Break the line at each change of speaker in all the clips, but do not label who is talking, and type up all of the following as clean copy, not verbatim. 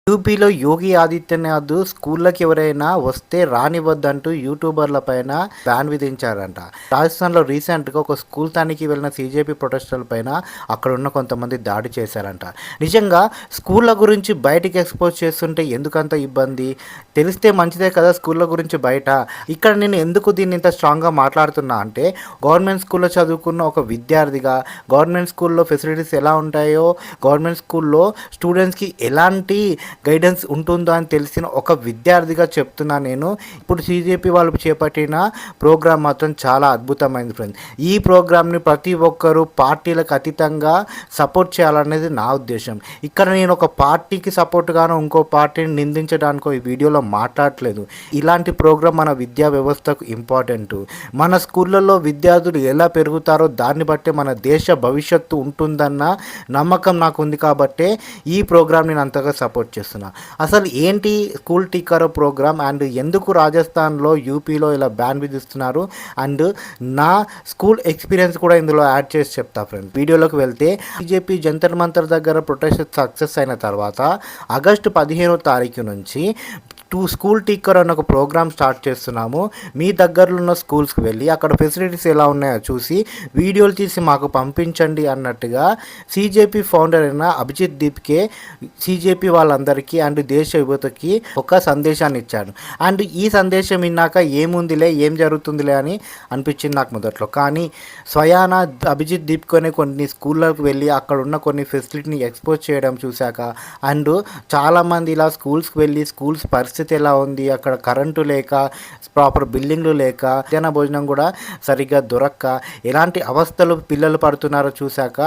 యూపీలో యోగి ఆదిత్యనాథ్ స్కూళ్ళకి ఎవరైనా వస్తే రానివ్వద్దంటూ యూట్యూబర్ల పైన బ్యాన్ విధించారంట. రాజస్థాన్లో రీసెంట్గా ఒక స్కూల్ తనిఖీ వెళ్ళిన సీజేపీ ప్రొటెస్టర్ల పైన అక్కడ ఉన్న కొంతమంది దాడి చేశారంట. నిజంగా స్కూళ్ళ గురించి బయటికి ఎక్స్పోజ్ చేస్తుంటే ఎందుకంత ఇబ్బంది? తెలిస్తే మంచిదే కదా స్కూళ్ళ గురించి బయట. ఇక్కడ నేను ఎందుకు దీన్ని ఇంత స్ట్రాంగ్గా మాట్లాడుతున్నా అంటే, గవర్నమెంట్ స్కూల్లో చదువుకున్న ఒక విద్యార్థిగా గవర్నమెంట్ స్కూల్లో ఫెసిలిటీస్ ఎలా ఉంటాయో, గవర్నమెంట్ స్కూల్లో స్టూడెంట్స్కి ఎలాంటి గైడెన్స్ ఉంటుందో అని తెలిసిన ఒక విద్యార్థిగా చెప్తున్నా నేను. ఇప్పుడు సీజేపీ వాళ్ళు చేపట్టిన ప్రోగ్రామ్ మాత్రం చాలా అద్భుతమైనది ఫ్రెండ్స్. ఈ ప్రోగ్రామ్ని ప్రతి ఒక్కరూ పార్టీలకు అతీతంగా సపోర్ట్ చేయాలనేది నా ఉద్దేశం. ఇక్కడ నేను ఒక పార్టీకి సపోర్ట్గాను ఇంకో పార్టీని నిందించడానికో ఈ వీడియోలో మాట్లాడట్లేదు. ఇలాంటి ప్రోగ్రామ్ మన విద్యా వ్యవస్థకు ఇంపార్టెంట్. మన స్కూళ్ళల్లో విద్యార్థులు ఎలా పెరుగుతారో దాన్ని బట్టే మన దేశ భవిష్యత్తు ఉంటుందన్న నమ్మకం నాకు ఉంది కాబట్టే ఈ ప్రోగ్రామ్ నేను అంతగా సపోర్ట్ చేస్తున్నా. అసలు ఏంటి స్కూల్ టీచర్ ప్రోగ్రామ్ అండ్ ఎందుకు రాజస్థాన్లో యూపీలో ఇలా బ్యాన్ విధిస్తున్నారు అండ్ నా స్కూల్ ఎక్స్పీరియన్స్ కూడా ఇందులో యాడ్ చేసి చెప్తా ఫ్రెండ్స్. వీడియోలోకి వెళ్తే, బీజేపీ జంతర్ మంతర్ దగ్గర ప్రొటెస్ట్ సక్సెస్ అయిన తర్వాత ఆగస్టు 15వ తారీఖు నుంచి స్కూల్ టీచర్ అన్న ఒక ప్రోగ్రామ్ స్టార్ట్ చేస్తున్నాము. మీ దగ్గరలో ఉన్న స్కూల్స్కి వెళ్ళి అక్కడ ఫెసిలిటీస్ ఎలా ఉన్నాయో చూసి వీడియోలు తీసి మాకు పంపించండి అన్నట్టుగా సీజేపీ ఫౌండర్ అయిన అభిజిత్ దీప్కే సీజేపీ వాళ్ళందరికీ అండ్ దేశ యువతకి ఒక సందేశాన్ని ఇచ్చాడు. అండ్ ఈ సందేశం విన్నాక ఏముందిలే, ఏం జరుగుతుందిలే అని అనిపించింది నాకు మొదట్లో. కానీ స్వయాన అభిజిత్ దీప్కోనే కొన్ని స్కూళ్ళకు వెళ్ళి అక్కడ ఉన్న కొన్ని ఫెసిలిటీని ఎక్స్పోజ్ చేయడం చూశాక, అండ్ చాలామంది ఇలా స్కూల్స్కి వెళ్ళి స్కూల్స్ పరిస్థితి ఎలా ఉంది, అక్కడ కరెంటు లేక, ప్రాపర్ బిల్డింగ్లు లేక, మధ్యాహ్న భోజనం కూడా సరిగ్గా దొరక్క ఎలాంటి అవస్థలు పిల్లలు పడుతున్నారో చూశాక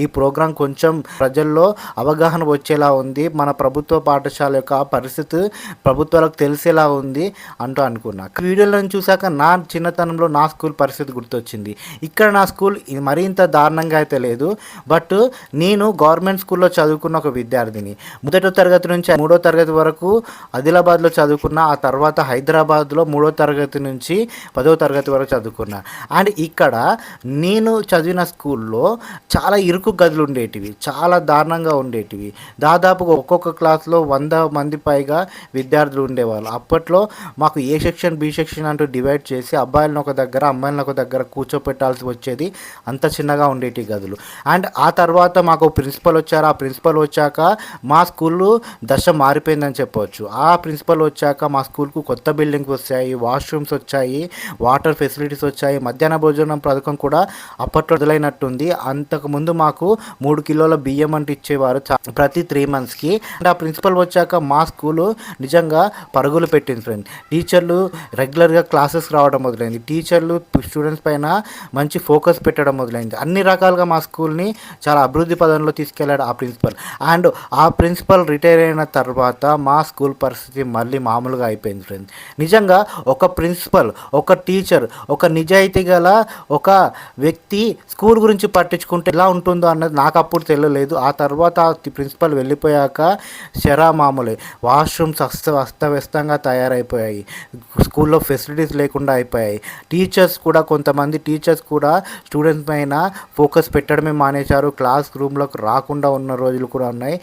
ఈ ప్రోగ్రాం కొంచెం ప్రజల్లో అవగాహన వచ్చేలా ఉంది. మన ప్రభుత్వ పాఠశాల యొక్క పరిస్థితి ప్రభుత్వాలకు తెలిసేలా ఉంది అంటూ అనుకున్నా. వీడియోలను చూశాక నా చిన్నతనంలో నా స్కూల్ పరిస్థితి గుర్తొచ్చింది. ఇక్కడ నా స్కూల్ మరింత దారుణంగా అయితే లేదు, బట్ నేను గవర్నమెంట్ స్కూల్లో చదువుకున్న ఒక విద్యార్థిని. మొదటి తరగతి నుంచి 3వ తరగతి వరకు ఆదిలాబాద్లో చదువుకున్న, ఆ తర్వాత హైదరాబాద్లో 3వ తరగతి నుంచి 10వ తరగతి వరకు చదువుకున్నా. అండ్ ఇక్కడ నేను చదివిన స్కూల్లో చాలా ఇరుకు గదులు ఉండేటివి, చాలా దారుణంగా ఉండేటివి. దాదాపుగా ఒక్కొక్క క్లాస్లో 100 మంది పైగా విద్యార్థులు ఉండేవాళ్ళు. అప్పట్లో మాకు ఏ సెక్షన్ బి సెక్షన్ అంటూ డివైడ్ చేసి అబ్బాయిలను ఒక దగ్గర అమ్మాయిలను ఒక దగ్గర కూర్చోపెట్టాల్సి వచ్చేది. అంత చిన్నగా ఉండేటి గదులు. అండ్ ఆ తర్వాత మాకు ప్రిన్సిపల్ వచ్చారు. ఆ ప్రిన్సిపల్ వచ్చాక మా స్కూలు దశ మారిపోయిందని చెప్పవచ్చు. ఆ ప్రిన్సిపల్ వచ్చాక మా స్కూల్కు కొత్త బిల్డింగ్స్ వచ్చాయి, వాష్రూమ్స్ వచ్చాయి, వాటర్ ఫెసిలిటీస్ వచ్చాయి, మధ్యాహ్న భోజనం పథకం కూడా అప్పట్లో మొదలైనట్టుంది. అంతకుముందు మాకు 3 కిలోల బియ్యం అంటే ఇచ్చేవారు ప్రతి 3 మంత్స్కి. అండ్ ఆ ప్రిన్సిపల్ వచ్చాక మా స్కూలు నిజంగా పరుగులు పెట్టింది ఫ్రెండ్. టీచర్లు రెగ్యులర్గా క్లాసెస్ రావడం మొదలైంది. టీచర్లు స్టూడెంట్స్ పైన మంచి ఫోకస్ పెట్టడం మొదలైంది. అన్ని రకాలుగా మా స్కూల్ని చాలా అభివృద్ధి పదంలో తీసుకెళ్లాడు ఆ ప్రిన్సిపల్. అండ్ ఆ ప్రిన్సిపల్ రిటైర్ అయిన తర్వాత మా స్కూల్ పరిస్థితి మళ్ళీ మామూలుగా అయిపోయింది ఫ్రెండ్స్. నిజంగా ఒక ప్రిన్సిపల్, ఒక టీచర్, ఒక నిజాయితీ గల ఒక వ్యక్తి స్కూల్ గురించి పట్టించుకుంటే ఎలా ఉంటుందో అన్నది నాకు అప్పుడు తెలియలేదు. ఆ తర్వాత ప్రిన్సిపల్ వెళ్ళిపోయాక మామూలే, వాష్రూమ్స్ అస్తవ్యస్తంగా తయారైపోయాయి, స్కూల్లో ఫెసిలిటీస్ లేకుండా అయిపోయాయి. టీచర్స్ కూడా కొంతమంది టీచర్స్ కూడా స్టూడెంట్స్ పైన ఫోకస్ పెట్టడమే మానేశారు. క్లాస్ రూమ్లోకి రాకుండా ఉన్న రోజులు కూడా ఉన్నాయి.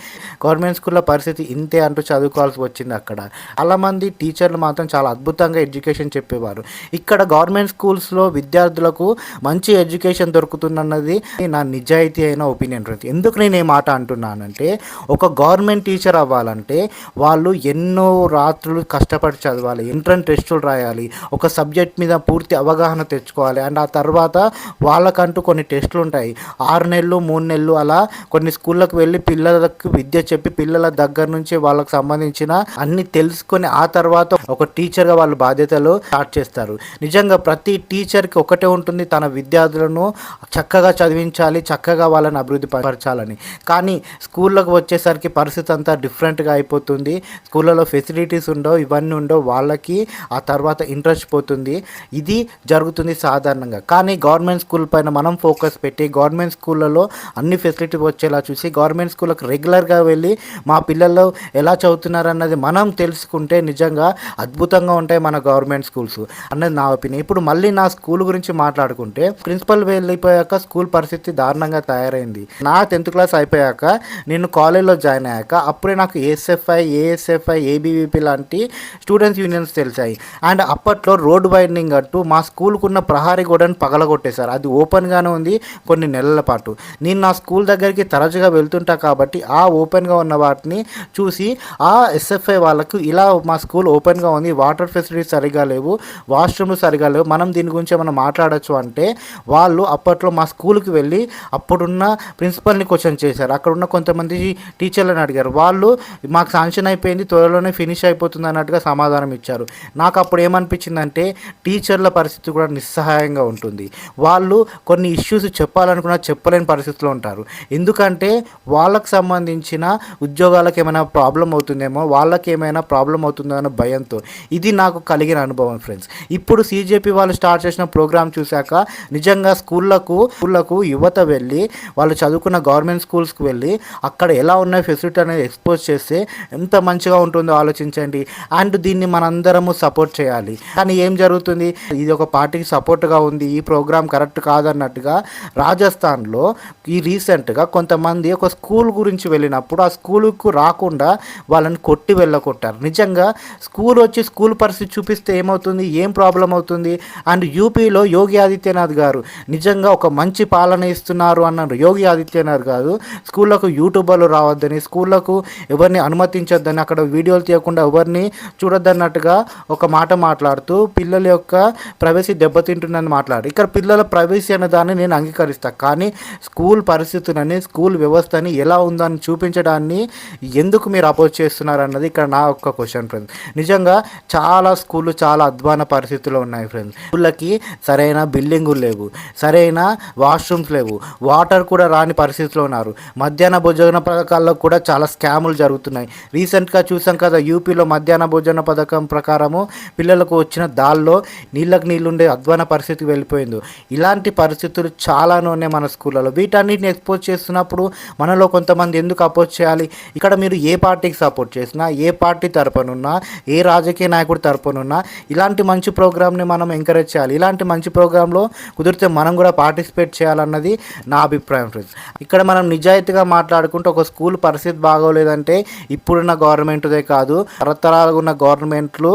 గవర్నమెంట్ స్కూల్లో పరిస్థితి ఇంతే అంటూ చదువుకోవాల్సి వచ్చింది. అక్కడ చాలామంది టీచర్లు మాత్రం చాలా అద్భుతంగా ఎడ్యుకేషన్ చెప్పేవారు. ఇక్కడ గవర్నమెంట్ స్కూల్స్లో విద్యార్థులకు మంచి ఎడ్యుకేషన్ దొరుకుతుందన్నది నా నిజాయితీ అయిన ఒపీనియన్. ఎందుకు నేను ఏ మాట అంటున్నానంటే, ఒక గవర్నమెంట్ టీచర్ అవ్వాలంటే వాళ్ళు ఎన్నో రాత్రులు కష్టపడి చదవాలి, ఎంట్రన్స్ టెస్టులు రాయాలి, ఒక సబ్జెక్ట్ మీద పూర్తి అవగాహన తెచ్చుకోవాలి. అండ్ ఆ తర్వాత వాళ్ళకంటూ కొన్ని టెస్టులు ఉంటాయి. 6 నెలలు 3 నెలలు అలా కొన్ని స్కూళ్ళకు వెళ్ళి పిల్లలకు విద్య చెప్పి పిల్లల దగ్గర నుంచి వాళ్ళకు సంబంధించిన అన్ని తెలుసుకొని ఆ తర్వాత ఒక టీచర్గా వాళ్ళు బాధ్యతలు స్టార్ట్ చేస్తారు. నిజంగా ప్రతి టీచర్కి ఒకటే ఉంటుంది, తన విద్యార్థులను చక్కగా చదివించాలి, చక్కగా వాళ్ళని అభివృద్ధి పరచాలని. కానీ స్కూళ్ళకు వచ్చేసరికి పరిస్థితి అంతా డిఫరెంట్గా అయిపోతుంది. స్కూళ్ళలో ఫెసిలిటీస్ ఉండవు, ఇవన్నీ ఉండవు, వాళ్ళకి ఆ తర్వాత ఇంట్రెస్ట్ పోతుంది. ఇది జరుగుతుంది సాధారణంగా. కానీ గవర్నమెంట్ స్కూల్ పైన మనం ఫోకస్ పెట్టి గవర్నమెంట్ స్కూళ్ళలో అన్ని ఫెసిలిటీ వచ్చేలా చూసి గవర్నమెంట్ స్కూళ్ళకు రెగ్యులర్గా వెళ్ళి మా పిల్లలు ఎలా చదువుతున్నారన్నది మనం తెలుసు పోల్చుకుంటే నిజంగా అద్భుతంగా ఉంటాయి మన గవర్నమెంట్ స్కూల్స్ అన్నది నా ఒపీనియన్. ఇప్పుడు మళ్ళీ నా స్కూల్ గురించి మాట్లాడుకుంటే ప్రిన్సిపల్ వెళ్ళిపోయాక స్కూల్ పరిస్థితి దారుణంగా తయారైంది. నా 10th క్లాస్ అయిపోయాక నేను కాలేజ్లో జాయిన్ అయ్యాక అప్పుడే నాకు ఏఎస్ఎఫ్ఐ, ఏఎస్ఎఫ్ఐ, ఏబీవీపీ లాంటి స్టూడెంట్స్ యూనియన్స్ తెలిసాయి. అండ్ అప్పట్లో రోడ్ వైడనింగ్ అంటూ మా స్కూల్కు ఉన్న ప్రహారీ గోడను పగలగొట్టేశారు. అది ఓపెన్గానే ఉంది కొన్ని నెలల పాటు. నేను నా స్కూల్ దగ్గరికి తరచుగా వెళ్తుంటా కాబట్టి ఆ ఓపెన్గా ఉన్న వాటిని చూసి ఆ ఎస్ఎఫ్ఐ వాళ్ళకు ఇలా మా స్కూల్ ఓపెన్గా ఉంది, వాటర్ ఫెసిలిటీస్ సరిగా లేవు, వాష్రూమ్లు సరిగా లేవు, మనం దీని గురించి ఏమైనా మాట్లాడచ్చు అంటే వాళ్ళు అప్పట్లో మా స్కూల్కి వెళ్ళి అప్పుడున్న ప్రిన్సిపల్ని క్వశ్చన్ చేశారు. అక్కడ ఉన్న కొంతమంది టీచర్లను అడిగారు. వాళ్ళు మాకు శాంక్షన్ అయిపోయింది, త్వరలోనే ఫినిష్ అయిపోతుంది అన్నట్టుగా సమాధానం ఇచ్చారు. నాకు అప్పుడు ఏమనిపించిందంటే టీచర్ల పరిస్థితి కూడా నిస్సహాయంగా ఉంటుంది. వాళ్ళు కొన్ని ఇష్యూస్ చెప్పాలనుకున్నా చెప్పలేని పరిస్థితిలో ఉంటారు. ఎందుకంటే వాళ్ళకు సంబంధించిన ఉద్యోగాలకు ఏమైనా ప్రాబ్లం అవుతుందేమో, వాళ్ళకి ఏమైనా ప్రాబ్లం అవుతుందో అన్న భయంతో. ఇది నాకు కలిగిన అనుభవం ఫ్రెండ్స్. ఇప్పుడు సీజేపీ వాళ్ళు స్టార్ట్ చేసిన ప్రోగ్రామ్ చూశాక నిజంగా స్కూళ్ళకు యువత వెళ్ళి వాళ్ళు చదువుకున్న గవర్నమెంట్ స్కూల్స్కి వెళ్ళి అక్కడ ఎలా ఉన్నాయి ఫెసిలిటీ అనేది ఎక్స్పోజ్ చేస్తే ఎంత మంచిగా ఉంటుందో ఆలోచించండి. అండ్ దీన్ని మనందరము సపోర్ట్ చేయాలి. కానీ ఏం జరుగుతుంది, ఇది ఒక పార్టీకి సపోర్ట్గా ఉంది, ఈ ప్రోగ్రామ్ కరెక్ట్ కాదన్నట్టుగా రాజస్థాన్లో ఈ రీసెంట్గా కొంతమంది ఒక స్కూల్ గురించి వెళ్ళినప్పుడు ఆ స్కూల్కు రాకుండా వాళ్ళని కొట్టి వెళ్ళగొట్టారు. నిజంగా స్కూల్ పరిస్థితి చూపిస్తే ఏమవుతుంది, ఏం ప్రాబ్లం అవుతుంది. అండ్ యూపీలో యోగి ఆదిత్యనాథ్ గారు నిజంగా ఒక మంచి పాలన ఇస్తున్నారు అన్నారు. యోగి ఆదిత్యనాథ్ గారు స్కూళ్ళకు యూట్యూబర్లు రావద్దని, స్కూళ్ళకు ఎవరిని అనుమతించొద్దని, అక్కడ వీడియోలు తీయకుండా ఎవరిని చూడొద్దన్నట్టుగా ఒక మాట మాట్లాడుతూ పిల్లల యొక్క ప్రైవసీ దెబ్బతింటుందని మాట్లాడు. ఇక్కడ పిల్లల ప్రైవసీ అనే దాన్ని నేను అంగీకరిస్తాను. కానీ స్కూల్ పరిస్థితులని, స్కూల్ వ్యవస్థని ఎలా ఉందని చూపించడాన్ని ఎందుకు మీరు అపోజ్ చేస్తున్నారు అన్నది ఇక్కడ నా ఒక్క క్వశ్చన్ ఫ్రెండ్స్. నిజంగా చాలా స్కూళ్ళు చాలా అధ్వాన పరిస్థితుల్లో ఉన్నాయి ఫ్రెండ్స్. స్కూళ్ళకి సరైన బిల్డింగులు లేవు, సరైన వాష్రూమ్స్ లేవు, వాటర్ కూడా రాని పరిస్థితిలో ఉన్నారు. మధ్యాహ్న భోజన పథకాల్లో కూడా చాలా స్కాములు జరుగుతున్నాయి. రీసెంట్గా చూసాం కదా, యూపీలో మధ్యాహ్న భోజన పథకం ప్రకారము పిల్లలకు వచ్చిన దాల్లో నీళ్ళకు నీళ్ళుండే అధ్వాన పరిస్థితికి వెళ్ళిపోయింది. ఇలాంటి పరిస్థితులు చాలానే ఉన్నాయి మన స్కూళ్ళలో. వీటన్నిటిని ఎక్స్పోజ్ చేస్తున్నప్పుడు మనలో కొంతమంది ఎందుకు అపోజ్ చేయాలి? ఇక్కడ మీరు ఏ పార్టీకి సపోర్ట్ చేసినా, ఏ పార్టీ తరపునున్నా, ఏ రాజకీయ నాయకుడి తరపునున్నా ఇలాంటి మంచి ప్రోగ్రామ్ని మనం ఎంకరేజ్ చేయాలి. ఇలాంటి మంచి ప్రోగ్రాంలో కుదిరితే మనం కూడా పార్టిసిపేట్ చేయాలన్నది నా అభిప్రాయం ఫ్రెండ్స్. ఇక్కడ మనం నిజాయితీగా మాట్లాడుకుంటే ఒక స్కూల్ పరిస్థితి బాగోలేదంటే ఇప్పుడున్న గవర్నమెంట్దే కాదు, తరతరాలుగా ఉన్న గవర్నమెంట్లు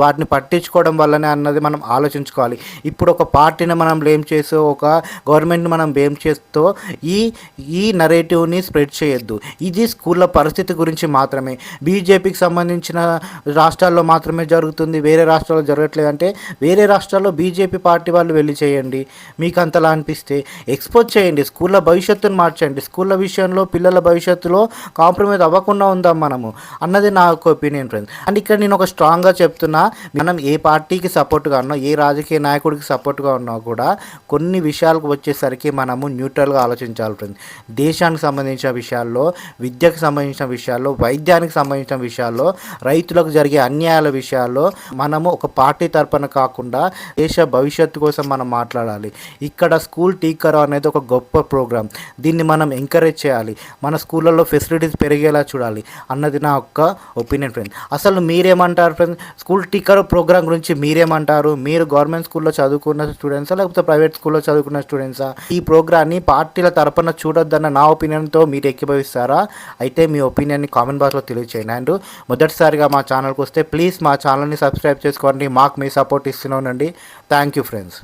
వాటిని పట్టించుకోవడం వల్లనే అన్నది మనం ఆలోచించుకోవాలి. ఇప్పుడు ఒక పార్టీని మనం బ్లేమ్ చేస్తూ, ఒక గవర్నమెంట్ని మనం బ్లేమ్ చేస్తూ ఈ నరేటివ్ని స్ప్రెడ్ చేయొద్దు. ఇది స్కూళ్ళ పరిస్థితి గురించి మాత్రమే. బీజేపీకి సంబంధించిన రాష్ట్రాల్లో మాత్రమే జరుగుతుంది, వేరే రాష్ట్రాల్లో జరగట్లేదంటే వేరే రాష్ట్రాల్లో బీజేపీ పార్టీ వాళ్ళు వెళ్ళి చేయండి. మీకు అంతలా అనిపిస్తే ఎక్స్పోజ్ చేయండి, స్కూళ్ళ భవిష్యత్తును మార్చండి. స్కూళ్ళ విషయంలో పిల్లల భవిష్యత్తులో కాంప్రమైజ్ అవ్వకుండా ఉందాం మనము అన్నది నా యొక్క ఒపీనియన్ ఫ్రెండ్స్. అండ్ ఇక్కడ నేను ఒక స్ట్రాంగ్గా చెప్తున్నా, మనం ఏ పార్టీకి సపోర్ట్గా ఉన్నా, ఏ రాజకీయ నాయకుడికి సపోర్ట్గా ఉన్నా కూడా కొన్ని విషయాలకు వచ్చేసరికి మనము న్యూట్రల్గా ఆలోచించాలి ఫ్రెండ్స్. దేశానికి సంబంధించిన విషయాల్లో, విద్యకు సంబంధించిన విషయాల్లో, వైద్యానికి సంబంధించిన విషయాల్లో, రైతులకు జరిగే అన్యాయాల విషయాల్లో మనము ఒక పార్టీ తరపున కాకుండా దేశ భవిష్యత్తు కోసం మనం మాట్లాడాలి. ఇక్కడ స్కూల్ టీచర్ అనేది ఒక గొప్ప ప్రోగ్రామ్. దీన్ని మనం ఎంకరేజ్ చేయాలి. మన స్కూళ్ళల్లో ఫెసిలిటీస్ పెరిగేలా చూడాలి అన్నది నా యొక్క ఒపీనియన్ ఫ్రెండ్. అసలు మీరేమంటారు ఫ్రెండ్? స్కూల్ టీచర్ ప్రోగ్రామ్ గురించి మీరేమంటారు? మీరు గవర్నమెంట్ స్కూల్లో చదువుకున్న స్టూడెంట్సా లేకపోతే ప్రైవేట్ స్కూల్లో చదువుకున్న స్టూడెంట్సా? ఈ ప్రోగ్రామ్ని పార్టీల తరపున చూడొద్దన్న నా ఒపీనియన్తో మీరు ఏకీభవిస్తారా? అయితే మీ ఒపీనియన్ని కామెంట్ బాక్స్లో తెలియచేయండి. అండ్ మొదటిసారిగా మా ఛానల్కి వస్తే ప్లీజ్ మా ఛానల్ని సబ్స్క్రైబ్ చేసుకోండి. మాకు మీ సపోర్ట్ ఇస్తూనే ఉండండి. Thank you friends.